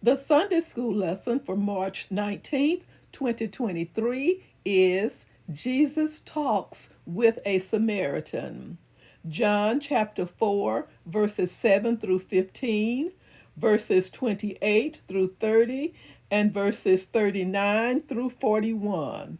The Sunday school lesson for March 19th, 2023 is Jesus Talks with a Samaritan. John chapter 4, verses 7 through 15, verses 28 through 30, and verses 39 through 41.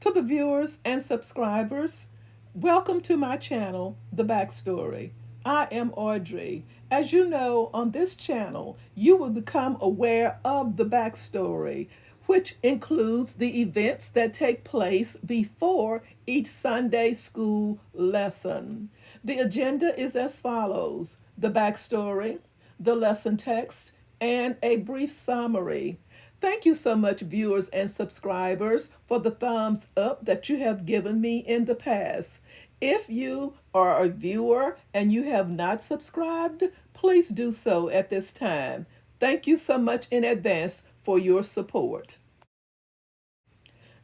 To the viewers and subscribers, welcome to my channel, The Backstory. I am Audrey. As you know, on this channel, you will become aware of the backstory, which includes the events that take place before each Sunday school lesson. The agenda is as follows: the backstory, the lesson text, and a brief summary. Thank you so much, viewers and subscribers, for the thumbs up that you have given me in the past. If you are a viewer and you have not subscribed, please do so at this time. Thank you so much in advance for your support.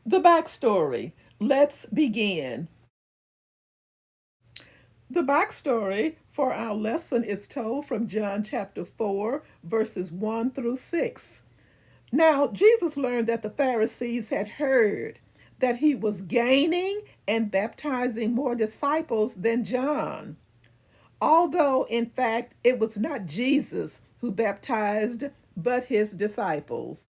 The backstory. Let's begin. The backstory for our lesson is told from John chapter 4, verses 1 through 6. Now, Jesus learned that the Pharisees had heard that he was gaining and baptizing more disciples than John, although in fact it was not Jesus who baptized, but his disciples.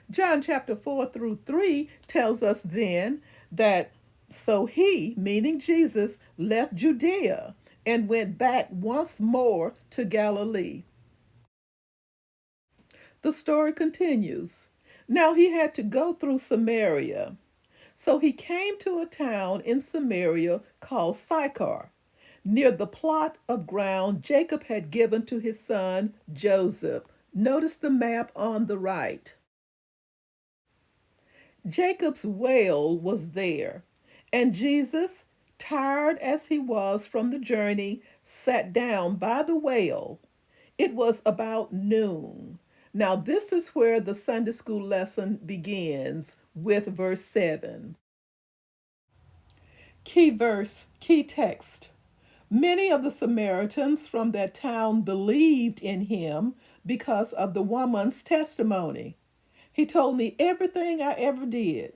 John chapter 4 through 3 tells us then that so he, meaning Jesus, left Judea and went back once more to Galilee. The story continues. Now he had to go through Samaria. So he came to a town in Samaria called Sychar, near the plot of ground Jacob had given to his son Joseph. Notice the map on the right. Jacob's well was there, and Jesus, tired as he was from the journey, sat down by the well. It was about noon. Now, this is where the Sunday school lesson begins with verse 7. Key verse, key text. Many of the Samaritans from that town believed in him because of the woman's testimony. He told me everything I ever did.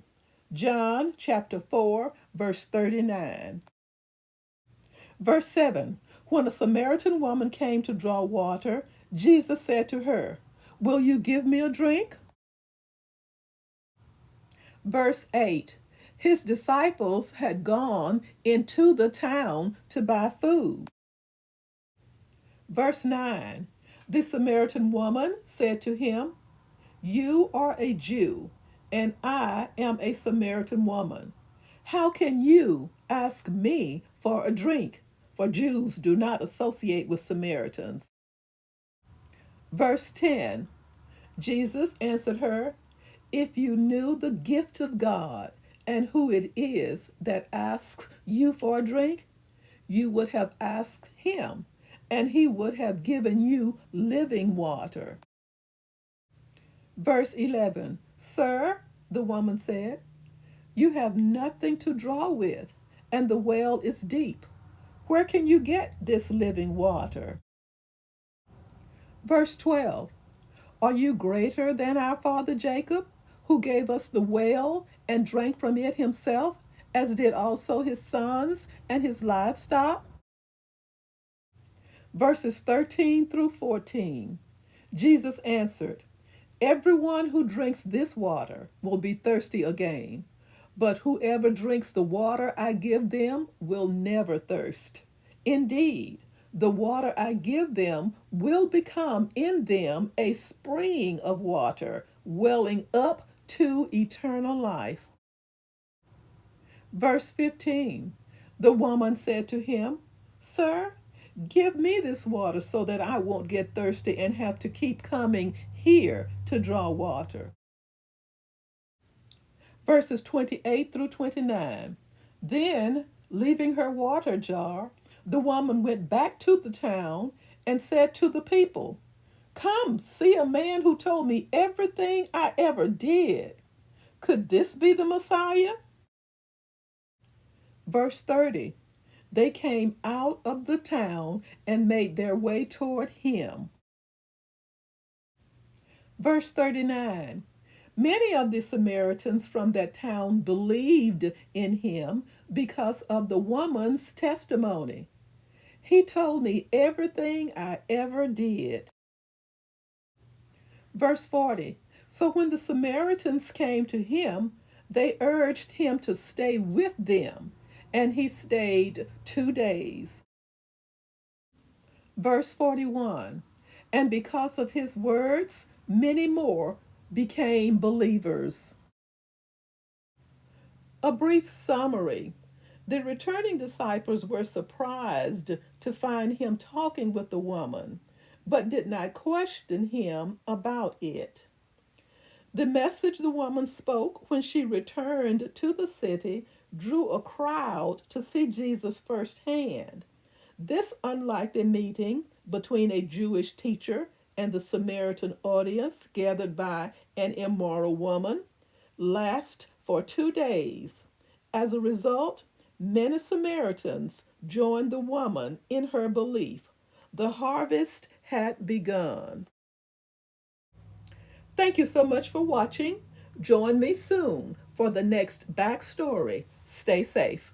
John chapter 4, verse 39. Verse 7. When a Samaritan woman came to draw water, Jesus said to her, "Will you give me a drink?" Verse 8. His disciples had gone into the town to buy food. Verse 9. The Samaritan woman said to him, "You are a Jew, and I am a Samaritan woman. How can you ask me for a drink?" For Jews do not associate with Samaritans. Verse 10. Jesus answered her, "If you knew the gift of God and who it is that asks you for a drink, you would have asked him, and he would have given you living water." Verse 11. "Sir," the woman said, "you have nothing to draw with, and the well is deep. Where can you get this living water?" Verse 12. "Are you greater than our father Jacob, who gave us the well and drank from it himself, as did also his sons and his livestock?" Verses 13 through 14. Jesus answered, "Everyone who drinks this water will be thirsty again, but whoever drinks the water I give them will never thirst. Indeed, the water I give them will become in them a spring of water, welling up to eternal life." Verse 15. The woman said to him, "Sir, give me this water so that I won't get thirsty and have to keep coming here to draw water." Verses 28 through 29. Then, leaving her water jar, the woman went back to the town and said to the people, "Come, see a man who told me everything I ever did. Could this be the Messiah?" Verse 30. They came out of the town and made their way toward him. Verse 39. Many of the Samaritans from that town believed in him because of the woman's testimony. He told me everything I ever did. Verse 40. So when the Samaritans came to him, they urged him to stay with them, and he stayed 2 days. Verse 41. And because of his words, many more became believers. A brief summary. The returning disciples were surprised to find him talking with the woman, but did not question him about it. The message the woman spoke when she returned to the city drew a crowd to see Jesus firsthand. This unlikely meeting between a Jewish teacher and the Samaritan audience gathered by an immoral woman lasts for 2 days. As a result, many Samaritans joined the woman in her belief. The harvest had begun. Thank you so much for watching. Join me soon for the next backstory. Stay safe.